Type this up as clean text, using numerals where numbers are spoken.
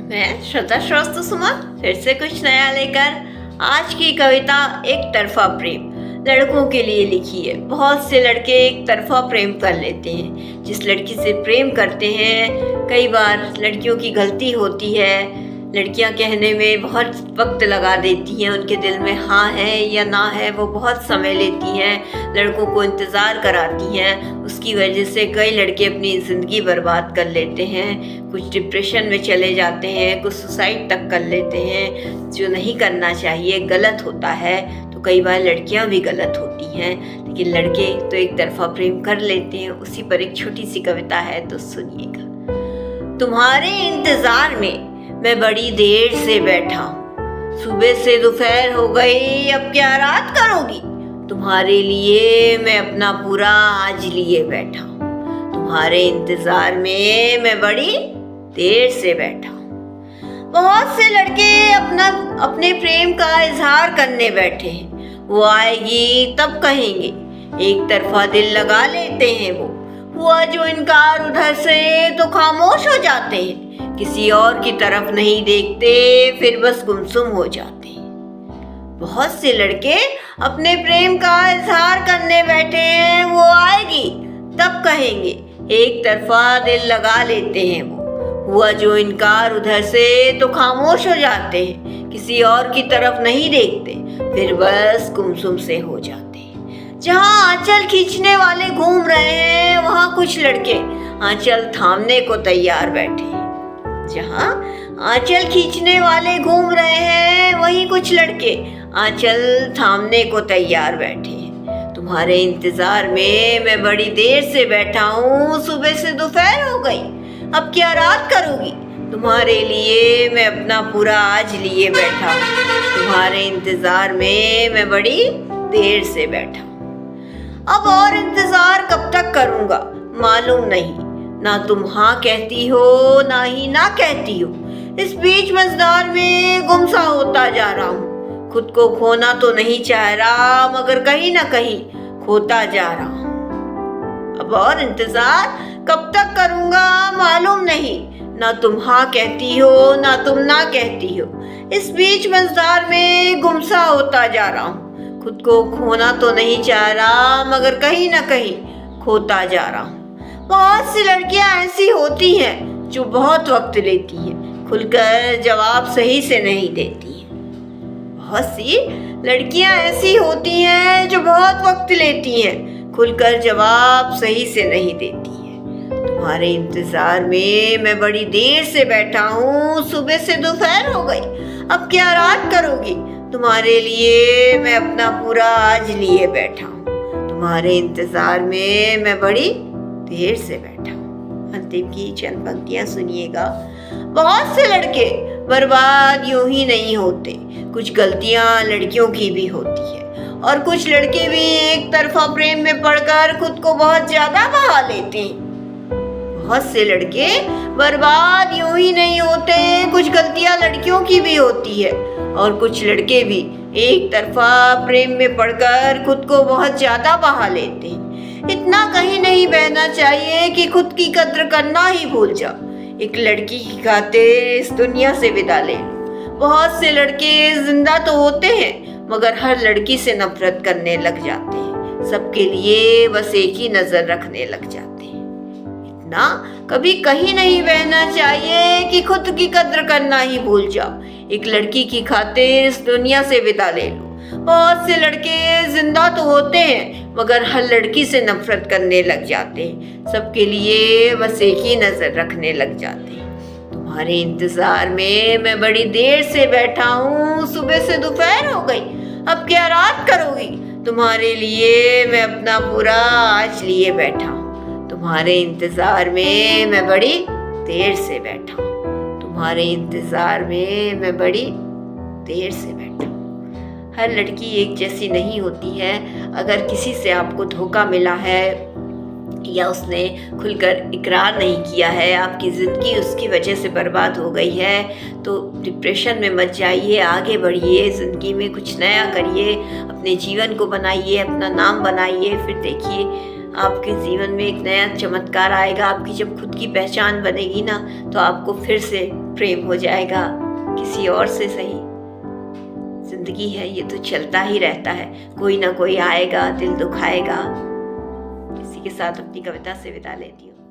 मैं श्रद्धा श्रोत सुमा फिर से कुछ नया लेकर। आज की कविता एक तरफा प्रेम लड़कों के लिए लिखी है। बहुत से लड़के एक तरफा प्रेम कर लेते हैं। जिस लड़की से प्रेम करते हैं, कई बार लड़कियों की गलती होती है। लड़कियां कहने में बहुत वक्त लगा देती हैं, उनके दिल में हाँ है या ना है वो बहुत समय लेती हैं, लड़कों को इंतज़ार कराती हैं। उसकी वजह से कई लड़के अपनी ज़िंदगी बर्बाद कर लेते हैं, कुछ डिप्रेशन में चले जाते हैं, कुछ सुसाइड तक कर लेते हैं, जो नहीं करना चाहिए, गलत होता है। तो कई बार लड़कियां भी गलत होती हैं, लेकिन लड़के तो एक तरफा प्रेम कर लेते हैं। उसी पर एक छोटी सी कविता है, तो सुनिएगा। तुम्हारे इंतज़ार में मैं बड़ी देर से बैठा हूँ, सुबह से दोपहर हो गई, अब क्या रात करोगी। तुम्हारे लिए मैं अपना पूरा आज लिए बैठा हूँ, तुम्हारे इंतजार में मैं बड़ी देर से बैठा हूँ। बहुत से लड़के अपने प्रेम का इजहार करने बैठे हैं, वो आएगी तब कहेंगे, एक तरफा दिल लगा लेते हैं। वो हुआ जो इनकार उधर से तो खामोश हो जाते हैं, किसी और की तरफ नहीं देखते, फिर बस गुमसुम हो जाते हैं। बहुत से लड़के अपने प्रेम का इजहार करने बैठे हैं, वो आएगी तब कहेंगे, एक तरफा दिल लगा लेते हैं। वो हुआ जो इनकार उधर से तो खामोश हो जाते हैं, किसी और की तरफ नहीं देखते, फिर बस गुमसुम से हो जाते हैं। जहाँ आंचल खींचने वाले घूम रहे हैं, वहाँ कुछ लड़के आंचल थामने को तैयार बैठे हैं। जहाँ आंचल खींचने वाले घूम रहे हैं, वहीं कुछ लड़के आंचल थामने को तैयार बैठे हैं। तुम्हारे इंतजार में मैं बड़ी देर से बैठा हूँ, सुबह से दोपहर हो गई, अब क्या रात करोगी। तुम्हारे लिए मैं अपना पूरा आज लिए बैठा हूँ, तुम्हारे इंतजार में मैं बड़ी देर से बैठा हूँ। अब और इंतजार कब तक करूँगा मालूम नहीं, ना तुम हाँ कहती हो ना ही ना कहती हो। इस बीच मझधार में गुमसा होता जा रहा हूँ, खुद को खोना तो नहीं चाह रहा, मगर कहीं ना कहीं खोता जा रहा हूँ। अब और इंतजार कब तक करूँगा मालूम नहीं, ना तुम हाँ कहती हो ना तुम ना कहती हो। इस बीच मझधार में गुमसा होता जा रहा हूँ, खुद को खोना तो नहीं चाह रहा, मगर कहीं ना कहीं खोता जा रहा हूँ। बहुत सी लड़कियां ऐसी होती हैं जो बहुत वक्त लेती हैं, खुलकर जवाब सही से नहीं देती हैं। बहुत सी लड़कियां ऐसी होती हैं जो बहुत वक्त लेती हैं, खुलकर जवाब सही से नहीं देती हैं। तुम्हारे इंतजार में मैं बड़ी देर से बैठा हूँ, सुबह से दोपहर हो गई, अब क्या रात करोगी। तुम्हारे लिए मैं अपना पूरा आज लिए बैठा हूँ, तुम्हारे इंतजार में मैं बड़ी देर से बैठा हूँ। अंतिम की चंद पंक्तियां सुनिएगा। बहुत से लड़के बर्बाद यूं ही नहीं होते, कुछ गलतियां लड़कियों की भी होती है, और कुछ लड़के भी एक तरफा प्रेम में पड़कर खुद को बहुत ज्यादा बहा लेते हैं। बहुत से लड़के बर्बाद यूं ही नहीं होते, कुछ गलतियां लड़कियों की भी होती है, और कुछ लड़के भी एक तरफा प्रेम में पड़कर खुद को बहुत ज्यादा बहा लेते हैं। इतना कहीं नहीं बहना चाहिए कि खुद की कद्र करना ही भूल जाओ। एक लड़की की खातिर इस दुनिया से विदा ले लो। बहुत से लड़के जिंदा तो होते हैं, मगर हर लड़की से नफरत करने लग जाते हैं, सबके लिए बस एक ही नजर रखने लग जाते हैं। इतना कभी कहीं नहीं बहना चाहिए कि खुद की कद्र करना ही भूल जाओ। एक लड़की की खातिर इस दुनिया से विदा ले लो। बहुत से लड़के जिंदा तो होते हैं, मगर हर लड़की से नफरत करने लग जाते हैं, सबके लिए बस एक ही नजर रखने लग जाते हैं। तुम्हारे इंतजार में मैं बड़ी देर से बैठा हूँ, सुबह से दोपहर हो गई, अब क्या रात करोगी। तुम्हारे लिए मैं अपना पूरा आज लिए बैठा हूँ, तुम्हारे इंतजार में मैं बड़ी देर से बैठा हूँ, तुम्हारे इंतजार में मैं बड़ी देर से बैठा हूँ। हर लड़की एक जैसी नहीं होती है। अगर किसी से आपको धोखा मिला है या उसने खुलकर इकरार नहीं किया है, आपकी ज़िंदगी उसकी वजह से बर्बाद हो गई है, तो डिप्रेशन में मत जाइए, आगे बढ़िए, ज़िंदगी में कुछ नया करिए, अपने जीवन को बनाइए, अपना नाम बनाइए। फिर देखिए आपके जीवन में एक नया चमत्कार आएगा। आपकी जब खुद की पहचान बनेगी ना, तो आपको फिर से प्रेम हो जाएगा, किसी और से सही। जिंदगी है, ये तो चलता ही रहता है, कोई ना कोई आएगा, दिल दुखाएगा। इसी के साथ अपनी कविता से विदा लेती हूँ।